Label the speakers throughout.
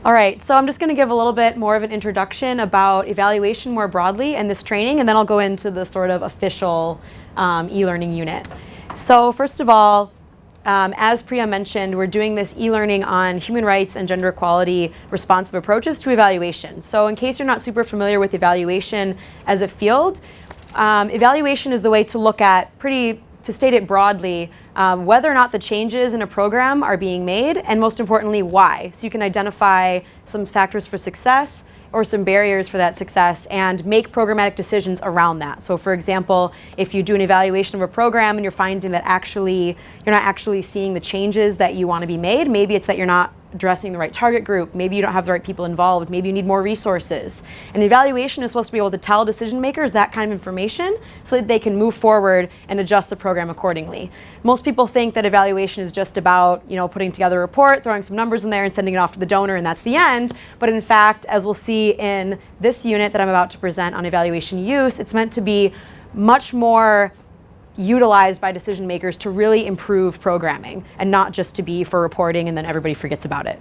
Speaker 1: All right, so I'm just going to give a little bit more of an introduction about evaluation more broadly and this training, and then I'll go into the sort of official e-learning unit. So first of all, as Priya mentioned, we're doing this e-learning on human rights and gender equality responsive approaches to evaluation. So in case you're not super familiar with evaluation as a field, evaluation is the way to look at, to state it broadly, whether or not the changes in a program are being made, and most importantly, why. So you can identify some factors for success or some barriers for that success and make programmatic decisions around that. So for example, if you do an evaluation of a program and you're finding that you're not actually seeing the changes that you want to be made, maybe it's that you're not addressing the right target group, maybe you don't have the right people involved, maybe you need more resources. And evaluation is supposed to be able to tell decision makers that kind of information so that they can move forward and adjust the program accordingly. Most people think that evaluation is just about, putting together a report, throwing some numbers in there and sending it off to the donor, and that's the end. But in fact, as we'll see in this unit that I'm about to present on evaluation use, it's meant to be much more utilized by decision makers to really improve programming and not just to be for reporting and then everybody forgets about it.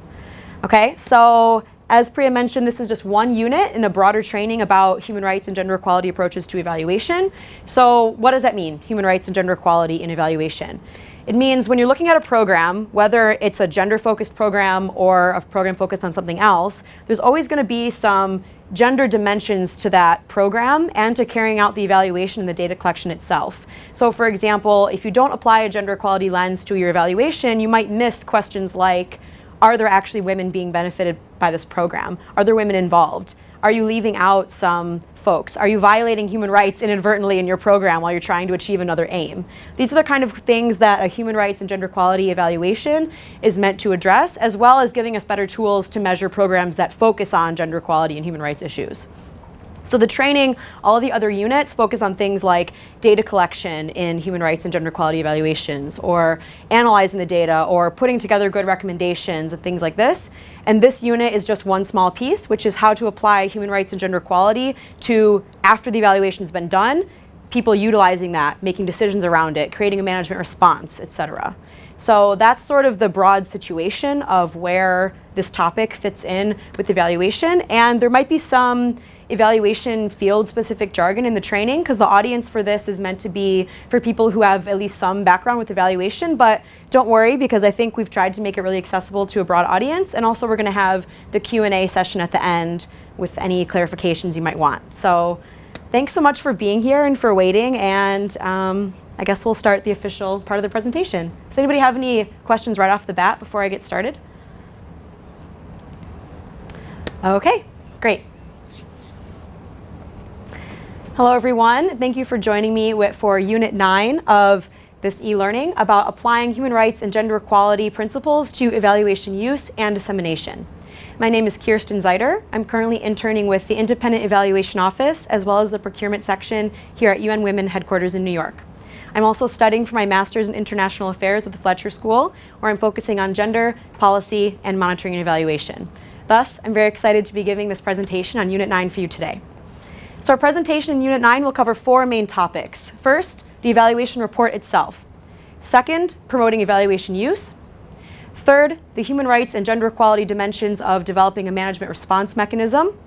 Speaker 1: Okay, so as Priya mentioned, this is just one unit in a broader training about human rights and gender equality approaches to evaluation. So what does that mean, human rights and gender equality in evaluation? It means when you're looking at a program, whether it's a gender-focused program or a program focused on something else, there's always going to be some gender dimensions to that program and to carrying out the evaluation and the data collection itself. So for example, if you don't apply a gender equality lens to your evaluation, you might miss questions like, are there actually women being benefited by this program? Are there women involved? Are you leaving out some folks? Are you violating human rights inadvertently in your program while you're trying to achieve another aim? These are the kind of things that a human rights and gender equality evaluation is meant to address, as well as giving us better tools to measure programs that focus on gender equality and human rights issues. So the training, all of the other units focus on things like data collection in human rights and gender equality evaluations, or analyzing the data, or putting together good recommendations and things like this. And this unit is just one small piece, which is how to apply human rights and gender equality to, after the evaluation's been done, people utilizing that, making decisions around it, creating a management response, etc. So that's sort of the broad situation of where this topic fits in with evaluation. And there might be some evaluation field-specific jargon in the training, because the audience for this is meant to be for people who have at least some background with evaluation. But don't worry, because I think we've tried to make it really accessible to a broad audience. And also we're going to have the Q&A session at the end with any clarifications you might want. So thanks so much for being here and for waiting. And I guess we'll start the official part of the presentation. Does anybody have any questions right off the bat before I get started? Okay, great. Hello, everyone. Thank you for joining me for Unit 9 of this e-learning about applying human rights and gender equality principles to evaluation use and dissemination. My name is Kirsten Zeider. I'm currently interning with the Independent Evaluation Office as well as the Procurement Section here at UN Women headquarters in New York. I'm also studying for my Master's in International Affairs at the Fletcher School, where I'm focusing on gender, policy, and monitoring and evaluation. Thus, I'm very excited to be giving this presentation on Unit 9 for you today. So our presentation in Unit 9 will cover 4 main topics. First, the evaluation report itself. Second, promoting evaluation use. Third, the human rights and gender equality dimensions of developing a management response mechanism.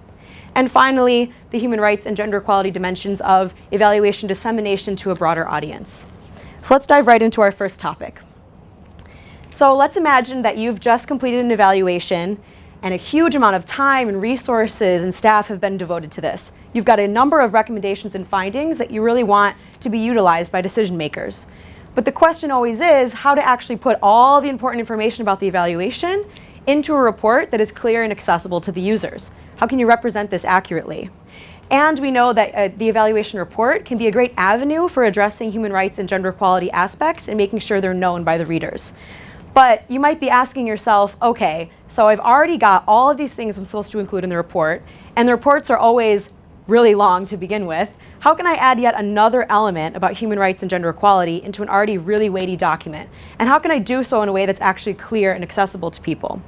Speaker 1: And finally, the human rights and gender equality dimensions of evaluation dissemination to a broader audience. So let's dive right into our first topic. So let's imagine that you've just completed an evaluation and a huge amount of time and resources and staff have been devoted to this. You've got a number of recommendations and findings that you really want to be utilized by decision makers. But the question always is how to actually put all the important information about the evaluation into a report that is clear and accessible to the users. How can you represent this accurately? And we know that the evaluation report can be a great avenue for addressing human rights and gender equality aspects and making sure they're known by the readers. But you might be asking yourself, okay, so I've already got all of these things I'm supposed to include in the report, and the reports are always really long to begin with. How can I add yet another element about human rights and gender equality into an already really weighty document? And how can I do so in a way that's actually clear and accessible to people?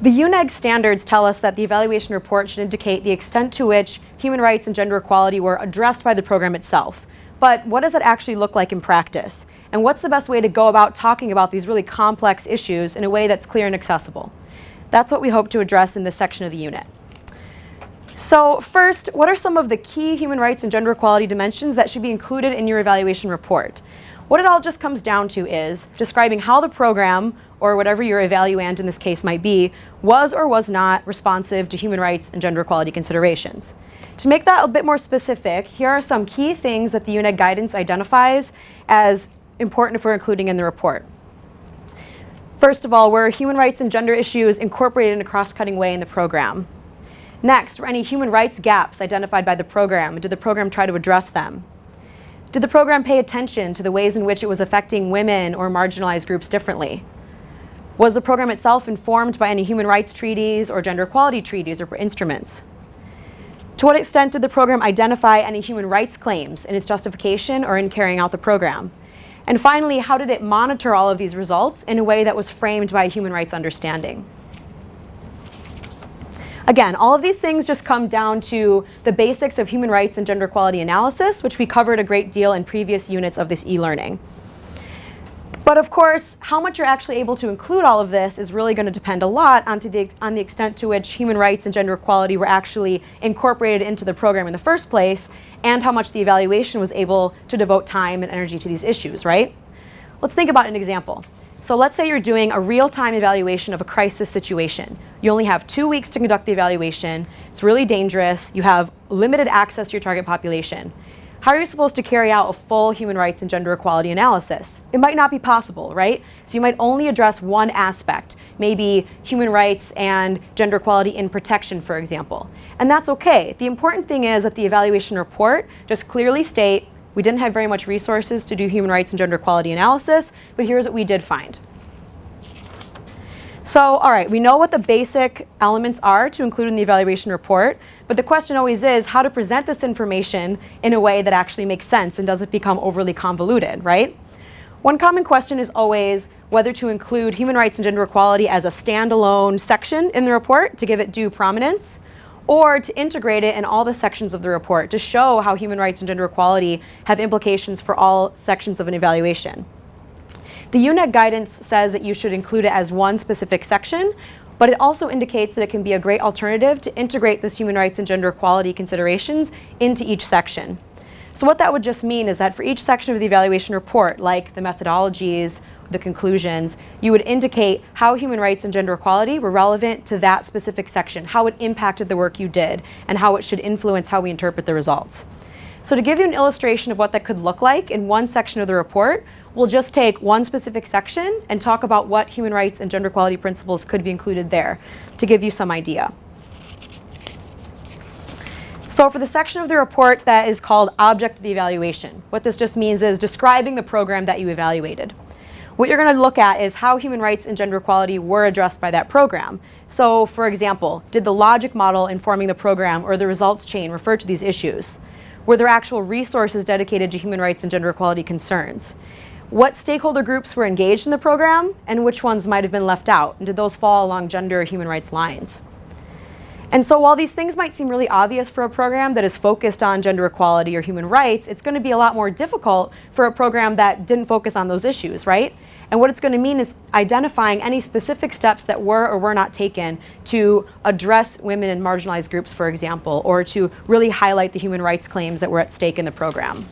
Speaker 1: The UNEG standards tell us that the evaluation report should indicate the extent to which human rights and gender equality were addressed by the program itself. But what does it actually look like in practice? And what's the best way to go about talking about these really complex issues in a way that's clear and accessible? That's what we hope to address in this section of the unit. So first, what are some of the key human rights and gender equality dimensions that should be included in your evaluation report? What it all just comes down to is describing how the program, or whatever your evaluand in this case might be, was or was not responsive to human rights and gender equality considerations. To make that a bit more specific, here are some key things that the UNEG guidance identifies as important for including in the report. First of all, were human rights and gender issues incorporated in a cross-cutting way in the program? Next, were any human rights gaps identified by the program, and did the program try to address them? Did the program pay attention to the ways in which it was affecting women or marginalized groups differently? Was the program itself informed by any human rights treaties or gender equality treaties or instruments? To what extent did the program identify any human rights claims in its justification or in carrying out the program? And finally, how did it monitor all of these results in a way that was framed by a human rights understanding? Again, all of these things just come down to the basics of human rights and gender equality analysis, which we covered a great deal in previous units of this e-learning. But of course, how much you're actually able to include all of this is really going to depend a lot on the extent to which human rights and gender equality were actually incorporated into the program in the first place, and how much the evaluation was able to devote time and energy to these issues, right? Let's think about an example. So let's say you're doing a real-time evaluation of a crisis situation. You only have 2 weeks to conduct the evaluation. It's really dangerous. You have limited access to your target population. How are you supposed to carry out a full human rights and gender equality analysis? It might not be possible, right? So you might only address one aspect, maybe human rights and gender equality in protection, for example. And that's okay. The important thing is that the evaluation report just clearly state, we didn't have very much resources to do human rights and gender equality analysis, but here's what we did find. So, all right, we know what the basic elements are to include in the evaluation report, but the question always is how to present this information in a way that actually makes sense and doesn't become overly convoluted, right? One common question is always whether to include human rights and gender equality as a standalone section in the report to give it due prominence, or to integrate it in all the sections of the report to show how human rights and gender equality have implications for all sections of an evaluation. The UNEG guidance says that you should include it as one specific section, but it also indicates that it can be a great alternative to integrate those human rights and gender equality considerations into each section. So what that would just mean is that for each section of the evaluation report, like the methodologies, the conclusions, you would indicate how human rights and gender equality were relevant to that specific section, how it impacted the work you did, and how it should influence how we interpret the results. So to give you an illustration of what that could look like in one section of the report, we'll just take one specific section and talk about what human rights and gender equality principles could be included there to give you some idea. So for the section of the report that is called Object of the Evaluation, what this just means is describing the program that you evaluated. What you're going to look at is how human rights and gender equality were addressed by that program. So, for example, did the logic model informing the program or the results chain refer to these issues? Were there actual resources dedicated to human rights and gender equality concerns? What stakeholder groups were engaged in the program and which ones might have been left out? And did those fall along gender or human rights lines? And so while these things might seem really obvious for a program that is focused on gender equality or human rights, it's going to be a lot more difficult for a program that didn't focus on those issues, right? And what it's going to mean is identifying any specific steps that were or were not taken to address women and marginalized groups, for example, or to really highlight the human rights claims that were at stake in the program.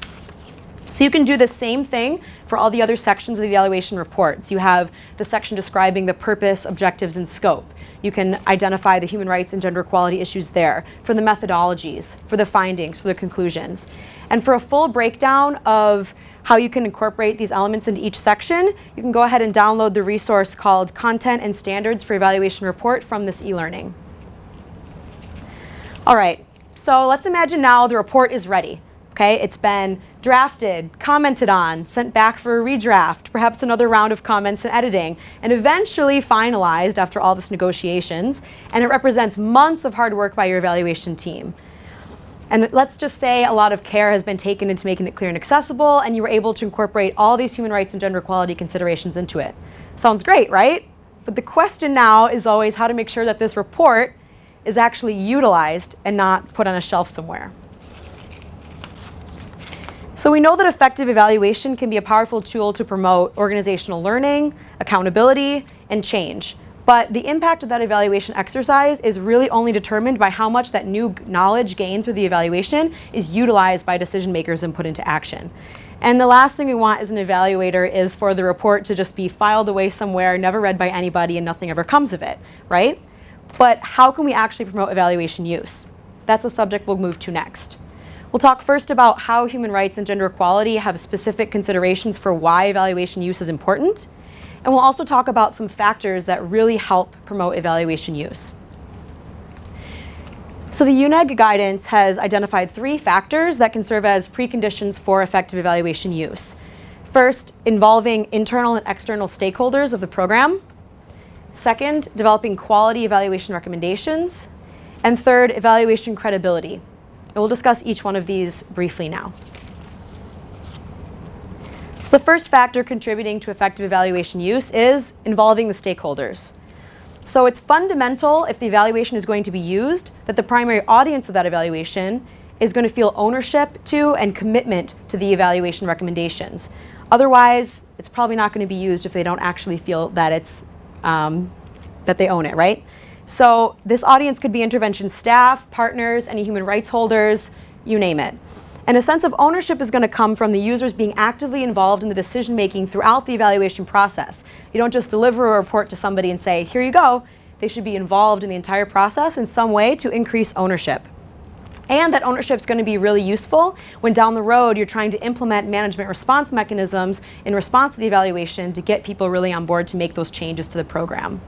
Speaker 1: So you can do the same thing for all the other sections of the evaluation reports. You have the section describing the purpose, objectives, and scope. You can identify the human rights and gender equality issues there, for the methodologies, for the findings, for the conclusions. And for a full breakdown of how you can incorporate these elements into each section, you can go ahead and download the resource called Content and Standards for Evaluation Report from this e-learning. All right, so let's imagine now the report is ready. Okay, it's been drafted, commented on, sent back for a redraft, perhaps another round of comments and editing, and eventually finalized after all this negotiations, and it represents months of hard work by your evaluation team. And let's just say a lot of care has been taken into making it clear and accessible, and you were able to incorporate all these human rights and gender equality considerations into it. Sounds great, right? But the question now is always how to make sure that this report is actually utilized and not put on a shelf somewhere. So we know that effective evaluation can be a powerful tool to promote organizational learning, accountability, and change. But the impact of that evaluation exercise is really only determined by how much that new knowledge gained through the evaluation is utilized by decision makers and put into action. And the last thing we want as an evaluator is for the report to just be filed away somewhere, never read by anybody, and nothing ever comes of it, right? But how can we actually promote evaluation use? That's a subject we'll move to next. We'll talk first about how human rights and gender equality have specific considerations for why evaluation use is important. And we'll also talk about some factors that really help promote evaluation use. So the UNEG guidance has identified 3 factors that can serve as preconditions for effective evaluation use. First, involving internal and external stakeholders of the program. Second, developing quality evaluation recommendations. And third, evaluation credibility. And we'll discuss each one of these briefly now. So the first factor contributing to effective evaluation use is involving the stakeholders. So it's fundamental, if the evaluation is going to be used, that the primary audience of that evaluation is going to feel ownership to and commitment to the evaluation recommendations. Otherwise, it's probably not going to be used if they don't actually feel that that they own it, right? So this audience could be intervention staff, partners, any human rights holders, you name it. And a sense of ownership is going to come from the users being actively involved in the decision making throughout the evaluation process. You don't just deliver a report to somebody and say, here you go. They should be involved in the entire process in some way to increase ownership. And that ownership is going to be really useful when down the road you're trying to implement management response mechanisms in response to the evaluation to get people really on board to make those changes to the program.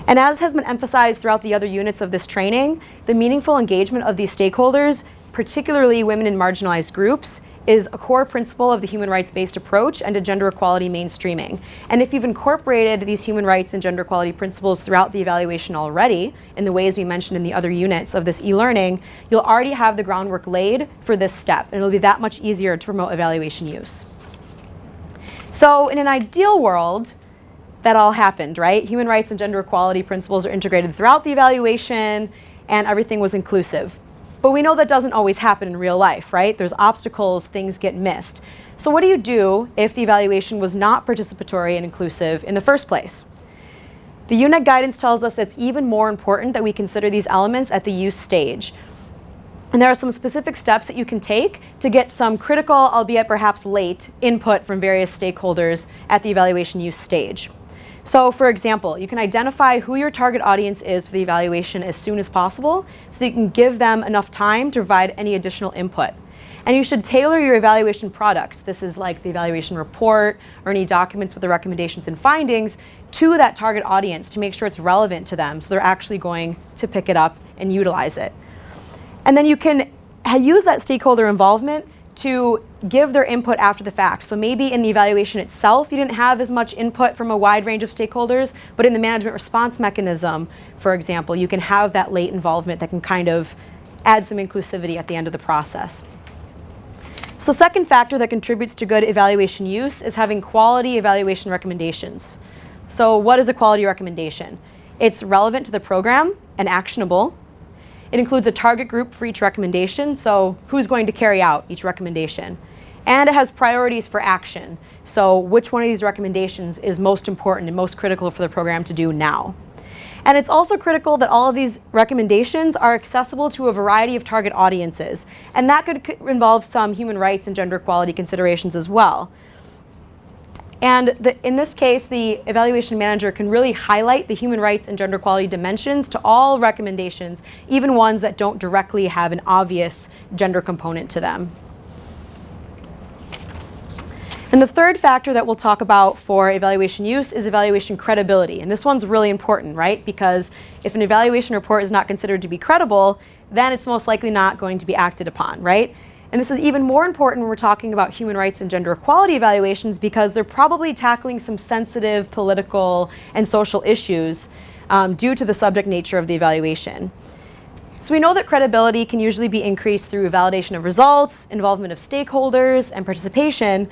Speaker 1: And as has been emphasized throughout the other units of this training, the meaningful engagement of these stakeholders, particularly women in marginalized groups, is a core principle of the human rights-based approach and to gender equality mainstreaming. And if you've incorporated these human rights and gender equality principles throughout the evaluation already, in the ways we mentioned in the other units of this e-learning, you'll already have the groundwork laid for this step, and it'll be that much easier to promote evaluation use. So in an ideal world, that all happened, right? Human rights and gender equality principles are integrated throughout the evaluation, and everything was inclusive. But we know that doesn't always happen in real life, right? There's obstacles, things get missed. So what do you do if the evaluation was not participatory and inclusive in the first place? The UNEG guidance tells us it's even more important that we consider these elements at the use stage. And there are some specific steps that you can take to get some critical, albeit perhaps late, input from various stakeholders at the evaluation use stage. So for example, you can identify who your target audience is for the evaluation as soon as possible so that you can give them enough time to provide any additional input. And you should tailor your evaluation products. This is like the evaluation report or any documents with the recommendations and findings to that target audience to make sure it's relevant to them so they're actually going to pick it up and utilize it. And then you can use that stakeholder involvement to give their input after the fact. So maybe in the evaluation itself, you didn't have as much input from a wide range of stakeholders, but in the management response mechanism, for example, you can have that late involvement that can kind of add some inclusivity at the end of the process. So the second factor that contributes to good evaluation use is having quality evaluation recommendations. So what is a quality recommendation? It's relevant to the program and actionable. It includes a target group for each recommendation, so who's going to carry out each recommendation. And it has priorities for action, so which one of these recommendations is most important and most critical for the program to do now. And it's also critical that all of these recommendations are accessible to a variety of target audiences, and that could involve some human rights and gender equality considerations as well. And in this case, the evaluation manager can really highlight the human rights and gender equality dimensions to all recommendations, even ones that don't directly have an obvious gender component to them. And the third factor that we'll talk about for evaluation use is evaluation credibility. And this one's really important, right? Because if an evaluation report is not considered to be credible, then it's most likely not going to be acted upon, right? And this is even more important when we're talking about human rights and gender equality evaluations because they're probably tackling some sensitive political and social issues due to the subject nature of the evaluation. So we know that credibility can usually be increased through validation of results, involvement of stakeholders, and participation,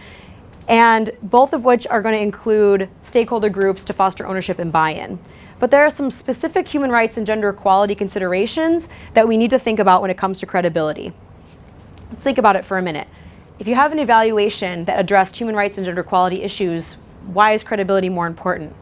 Speaker 1: and both of which are going to include stakeholder groups to foster ownership and buy-in. But there are some specific human rights and gender equality considerations that we need to think about when it comes to credibility. Let's think about it for a minute. If you have an evaluation that addressed human rights and gender equality issues, why is credibility more important?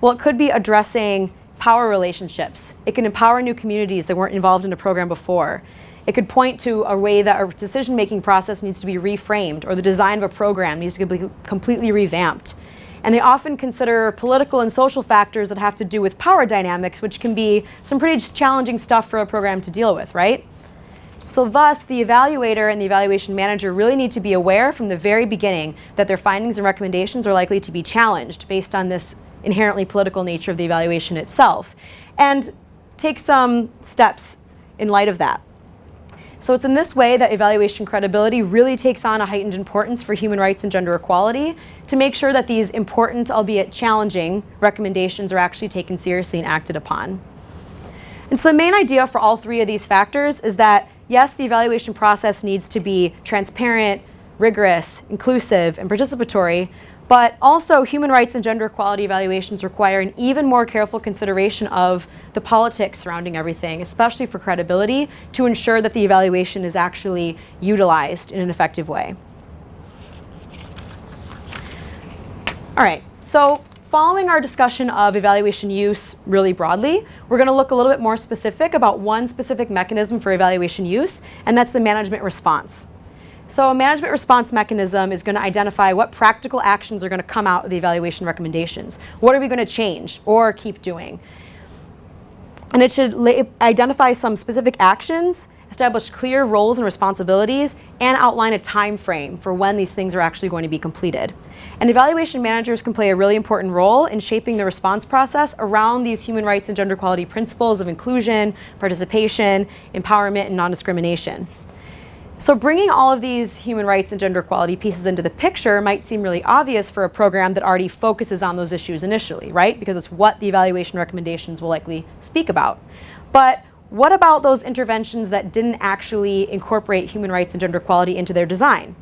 Speaker 1: Well, it could be addressing power relationships. It can empower new communities that weren't involved in a program before. It could point to a way that our decision-making process needs to be reframed, or the design of a program needs to be completely revamped. And they often consider political and social factors that have to do with power dynamics, which can be some pretty challenging stuff for a program to deal with, right? So thus, the evaluator and the evaluation manager really need to be aware from the very beginning that their findings and recommendations are likely to be challenged based on this inherently political nature of the evaluation itself, and take some steps in light of that. So it's in this way that evaluation credibility really takes on a heightened importance for human rights and gender equality, to make sure that these important, albeit challenging, recommendations are actually taken seriously and acted upon. And so the main idea for all three of these factors is that, yes, the evaluation process needs to be transparent, rigorous, inclusive, and participatory, but also human rights and gender equality evaluations require an even more careful consideration of the politics surrounding everything, especially for credibility, to ensure that the evaluation is actually utilized in an effective way. All right, so following our discussion of evaluation use really broadly, we're going to look a little bit more specific about one specific mechanism for evaluation use, and that's the management response. So a management response mechanism is going to identify what practical actions are going to come out of the evaluation recommendations. What are we going to change or keep doing? And it should identify some specific actions, establish clear roles and responsibilities, and outline a time frame for when these things are actually going to be completed. And evaluation managers can play a really important role in shaping the response process around these human rights and gender equality principles of inclusion, participation, empowerment, and non-discrimination. So bringing all of these human rights and gender equality pieces into the picture might seem really obvious for a program that already focuses on those issues initially, right? Because it's what the evaluation recommendations will likely speak about. But what about those interventions that didn't actually incorporate human rights and gender equality into their design?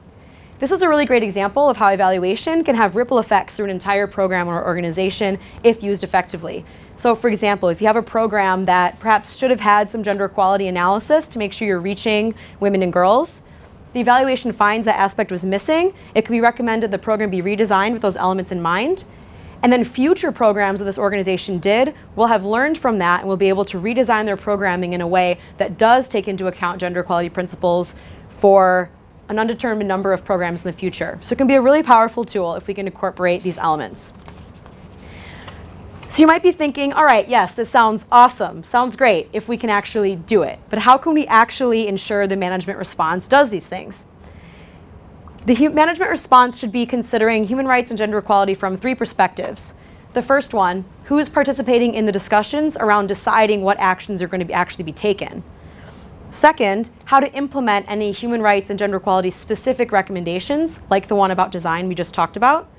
Speaker 1: This is a really great example of how evaluation can have ripple effects through an entire program or organization if used effectively. So for example, if you have a program that perhaps should have had some gender equality analysis to make sure you're reaching women and girls, the evaluation finds that aspect was missing, it could be recommended the program be redesigned with those elements in mind. And then future programs that this organization did will have learned from that and will be able to redesign their programming in a way that does take into account gender equality principles for an undetermined number of programs in the future. So it can be a really powerful tool if we can incorporate these elements. So you might be thinking, all right, yes, this sounds awesome, sounds great if we can actually do it. But how can we actually ensure the management response does these things? The management response should be considering human rights and gender equality from three perspectives. The first one, who's participating in the discussions around deciding what actions are going to actually be taken. Second, how to implement any human rights and gender equality specific recommendations, like the one about design we just talked about.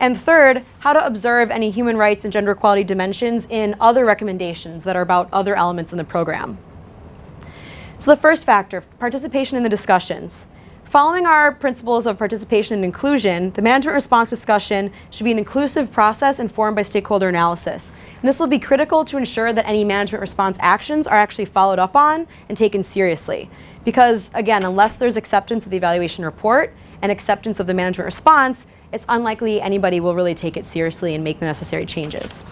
Speaker 1: And third, how to observe any human rights and gender equality dimensions in other recommendations that are about other elements in the program. So the first factor, participation in the discussions. Following our principles of participation and inclusion, the management response discussion should be an inclusive process informed by stakeholder analysis. And this will be critical to ensure that any management response actions are actually followed up on and taken seriously. Because again, unless there's acceptance of the evaluation report and acceptance of the management response, it's unlikely anybody will really take it seriously and make the necessary changes.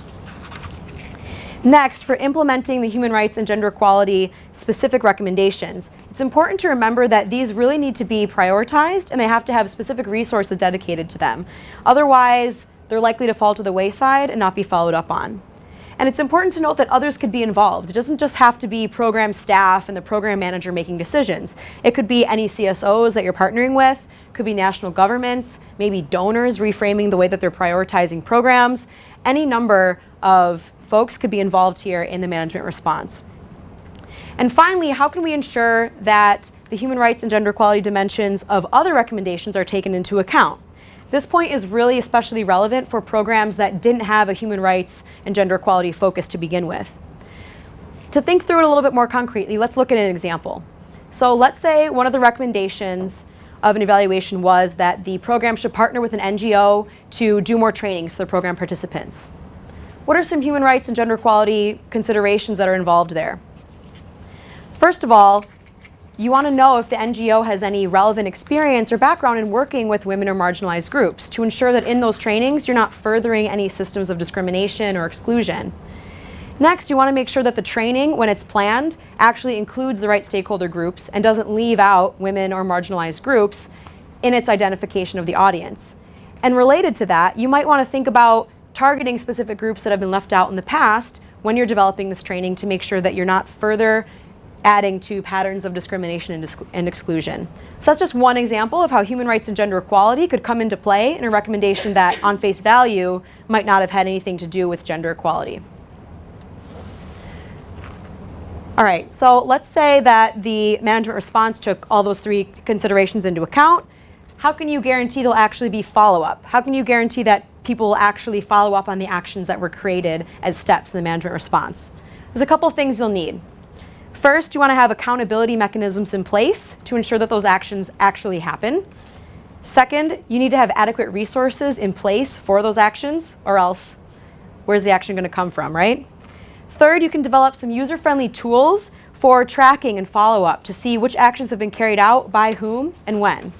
Speaker 1: Next, for implementing the human rights and gender equality specific recommendations, it's important to remember that these really need to be prioritized and they have to have specific resources dedicated to them. Otherwise, they're likely to fall to the wayside and not be followed up on. And it's important to note that others could be involved. It doesn't just have to be program staff and the program manager making decisions. It could be any CSOs that you're partnering with, could be national governments, maybe donors reframing the way that they're prioritizing programs. Any number of folks could be involved here in the management response. And finally, how can we ensure that the human rights and gender equality dimensions of other recommendations are taken into account? This point is really especially relevant for programs that didn't have a human rights and gender equality focus to begin with. To think through it a little bit more concretely, let's look at an example. So let's say one of the recommendations of an evaluation was that the program should partner with an NGO to do more trainings for the program participants. What are some human rights and gender equality considerations that are involved there? First of all, you want to know if the NGO has any relevant experience or background in working with women or marginalized groups to ensure that in those trainings you're not furthering any systems of discrimination or exclusion. Next, you want to make sure that the training, when it's planned, actually includes the right stakeholder groups and doesn't leave out women or marginalized groups in its identification of the audience. And related to that, you might want to think about targeting specific groups that have been left out in the past when you're developing this training to make sure that you're not further adding to patterns of discrimination and exclusion. So that's just one example of how human rights and gender equality could come into play in a recommendation that on face value might not have had anything to do with gender equality. All right, so let's say that the management response took all those three considerations into account. How can you guarantee there'll actually be follow-up? How can you guarantee that people will actually follow up on the actions that were created as steps in the management response? There's a couple things you'll need. First, you want to have accountability mechanisms in place to ensure that those actions actually happen. Second, you need to have adequate resources in place for those actions, or else where's the action going to come from, right? Third, you can develop some user-friendly tools for tracking and follow-up to see which actions have been carried out by whom and when.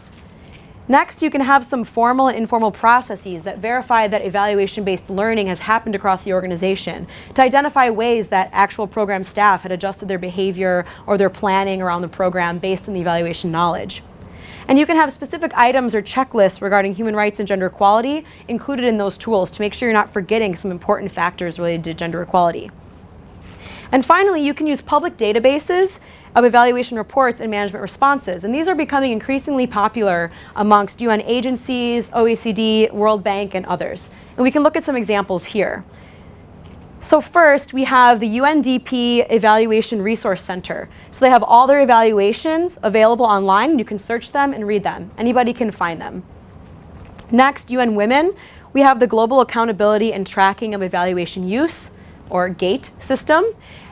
Speaker 1: Next, you can have some formal and informal processes that verify that evaluation-based learning has happened across the organization to identify ways that actual program staff had adjusted their behavior or their planning around the program based on the evaluation knowledge. And you can have specific items or checklists regarding human rights and gender equality included in those tools to make sure you're not forgetting some important factors related to gender equality. And finally, you can use public databases of evaluation reports and management responses. And these are becoming increasingly popular amongst UN agencies, OECD, World Bank, and others. And we can look at some examples here. So first, we have the UNDP Evaluation Resource Center. So they have all their evaluations available online, and you can search them and read them. Anybody can find them. Next, UN Women, we have the Global Accountability and Tracking of Evaluation Use, or GATE system.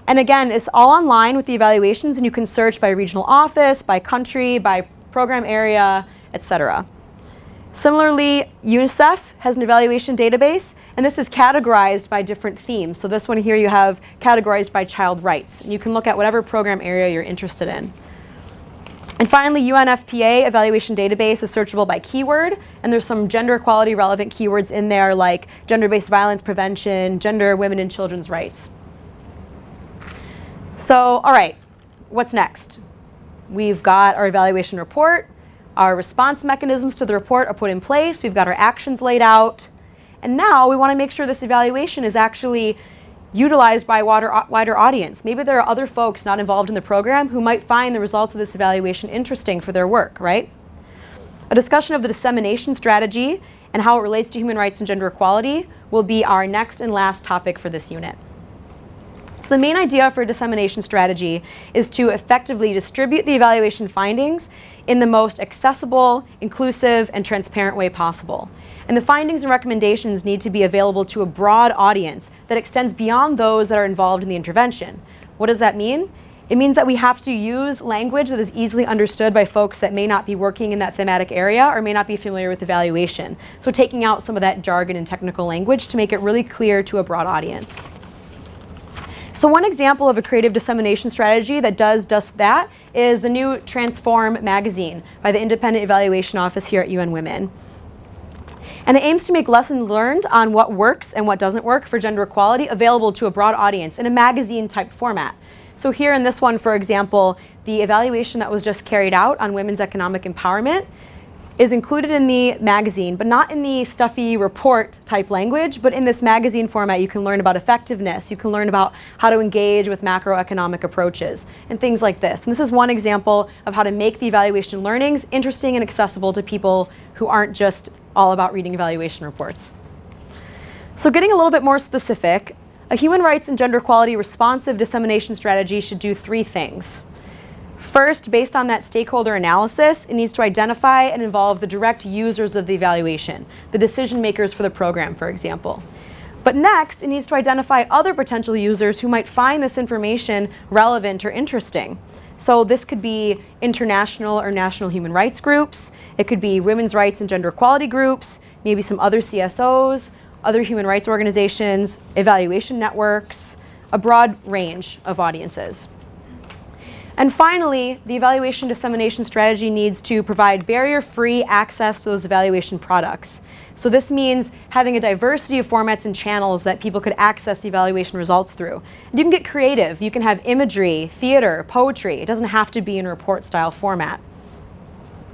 Speaker 1: And again, it's all online with the evaluations, and you can search by regional office, by country, by program area, etc. Similarly, UNICEF has an evaluation database, and this is categorized by different themes. So this one here you have categorized by child rights. And you can look at whatever program area you're interested in. And finally, UNFPA evaluation database is searchable by keyword, and there's some gender equality relevant keywords in there like gender-based violence prevention, gender, women, and children's rights. So, all right, what's next? We've got our evaluation report, our response mechanisms to the report are put in place, we've got our actions laid out, and now we want to make sure this evaluation is actually utilized by a wider audience. Maybe there are other folks not involved in the program who might find the results of this evaluation interesting for their work, right? A discussion of the dissemination strategy and how it relates to human rights and gender equality will be our next and last topic for this unit. So the main idea for a dissemination strategy is to effectively distribute the evaluation findings in the most accessible, inclusive, and transparent way possible. And the findings and recommendations need to be available to a broad audience that extends beyond those that are involved in the intervention. What does that mean? It means that we have to use language that is easily understood by folks that may not be working in that thematic area or may not be familiar with evaluation. So taking out some of that jargon and technical language to make it really clear to a broad audience. So one example of a creative dissemination strategy that does just that is the new Transform magazine by the Independent Evaluation Office here at UN Women. And it aims to make lessons learned on what works and what doesn't work for gender equality available to a broad audience in a magazine-type format. So here in this one, for example, the evaluation that was just carried out on women's economic empowerment is included in the magazine, but not in the stuffy report type language, but in this magazine format you can learn about effectiveness, you can learn about how to engage with macroeconomic approaches, and things like this. And this is one example of how to make the evaluation learnings interesting and accessible to people who aren't just all about reading evaluation reports. So getting a little bit more specific, a human rights and gender equality responsive dissemination strategy should do three things. First, based on that stakeholder analysis, it needs to identify and involve the direct users of the evaluation, the decision makers for the program, for example. But next, it needs to identify other potential users who might find this information relevant or interesting. So this could be international or national human rights groups, it could be women's rights and gender equality groups, maybe some other CSOs, other human rights organizations, evaluation networks, a broad range of audiences. And finally, the evaluation dissemination strategy needs to provide barrier-free access to those evaluation products. So this means having a diversity of formats and channels that people could access the evaluation results through. And you can get creative. You can have imagery, theater, poetry. It doesn't have to be in a report-style format.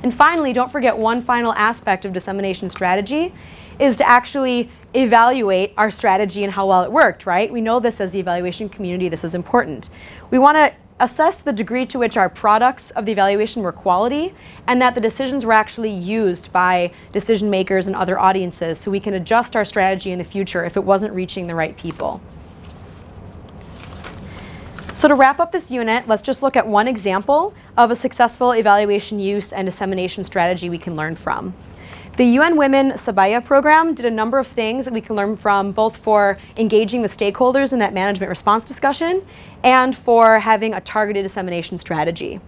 Speaker 1: And finally, don't forget one final aspect of dissemination strategy is to actually evaluate our strategy and how well it worked, right? We know this as the evaluation community. This is important. We want to assess the degree to which our products of the evaluation were quality and that the decisions were actually used by decision makers and other audiences so we can adjust our strategy in the future if it wasn't reaching the right people. So to wrap up this unit, let's just look at one example of a successful evaluation use and dissemination strategy we can learn from. The UN Women Sabaya program did a number of things that we can learn from, both for engaging the stakeholders in that management response discussion and for having a targeted dissemination strategy.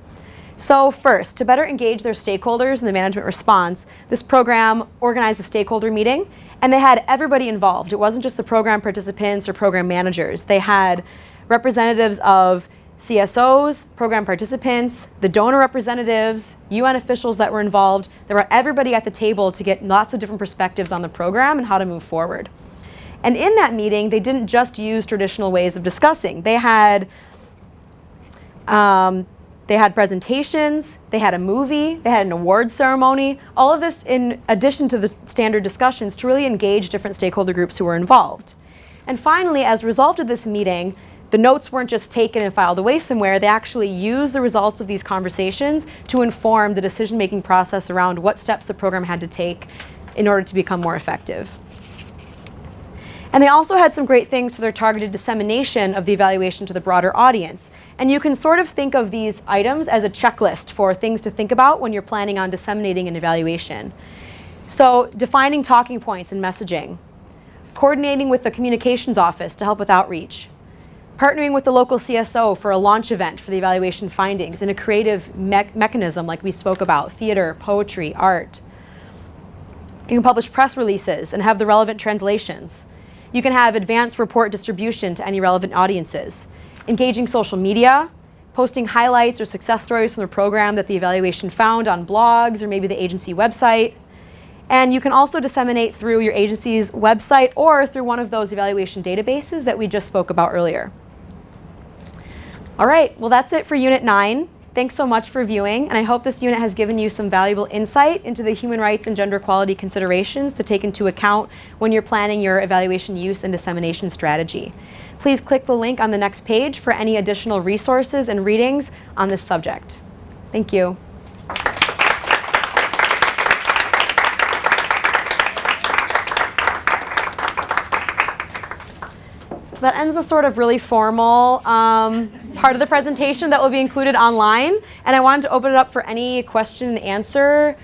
Speaker 1: So first, to better engage their stakeholders in the management response, this program organized a stakeholder meeting and they had everybody involved. It wasn't just the program participants or program managers. They had representatives of CSOs, program participants, the donor representatives, UN officials that were involved. They brought everybody at the table to get lots of different perspectives on the program and how to move forward. And in that meeting, they didn't just use traditional ways of discussing. They had presentations, they had a movie, they had an awards ceremony, all of this in addition to the standard discussions to really engage different stakeholder groups who were involved. And finally, as a result of this meeting, the notes weren't just taken and filed away somewhere. They actually used the results of these conversations to inform the decision-making process around what steps the program had to take in order to become more effective. And they also had some great things for their targeted dissemination of the evaluation to the broader audience. And you can sort of think of these items as a checklist for things to think about when you're planning on disseminating an evaluation. So defining talking points and messaging, coordinating with the communications office to help with outreach, partnering with the local CSO for a launch event for the evaluation findings in a creative mechanism like we spoke about, theater, poetry, art. You can publish press releases and have the relevant translations. You can have advanced report distribution to any relevant audiences. Engaging social media, posting highlights or success stories from the program that the evaluation found on blogs or maybe the agency website. And you can also disseminate through your agency's website or through one of those evaluation databases that we just spoke about earlier. All right, well that's it for Unit 9. Thanks so much for viewing, and I hope this unit has given you some valuable insight into the human rights and gender equality considerations to take into account when you're planning your evaluation use and dissemination strategy. Please click the link on the next page for any additional resources and readings on this subject. Thank you. So that ends the sort of really formal part of the presentation that will be included online. And I wanted to open it up for any question and answer